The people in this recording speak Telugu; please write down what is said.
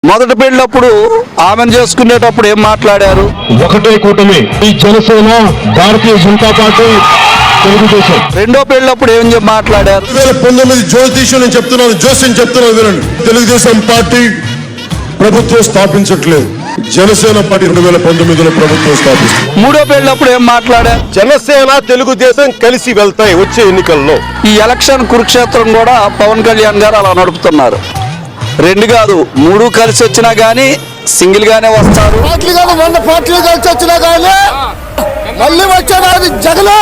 మొదటి పెళ్ళప్పుడు ఆమెను చేసుకునేటప్పుడు ఏం మాట్లాడారు? ఒకటే కూటమి, ఈ జనసేన, భారతీయ జనతా పార్టీ, తెలుగుదేశం. రెండో పెళ్ళప్పుడు ఏం మాట్లాడారు? 2019 జ్యోతిష్యం నేను చెప్తున్నాను, జోస్యం చెప్తున్నాను వినండి. తెలుగుదేశం పార్టీ ప్రభుత్వం స్థాపించట్లేదు, జనసేన పార్టీ 2019లో ప్రభుత్వం స్థాపిస్తుంది. మూడో పెళ్ళప్పుడు ఏం మాట్లాడారు? జనసేన తెలుగుదేశం కలిసి వెళ్తాయి వచ్చే ఎన్నికల్లో. ఈ ఎలక్షన్ కురుక్షేత్రం కూడా పవన్ కళ్యాణ్ గారు అలా నడుపుతున్నారు. 2 కాదు 3 కలిసి వచ్చినా గానీ సింగిల్ గానే వస్తారు. పార్టీలు కలిసి వచ్చినా కానీ మళ్ళీ వచ్చేది జగనే.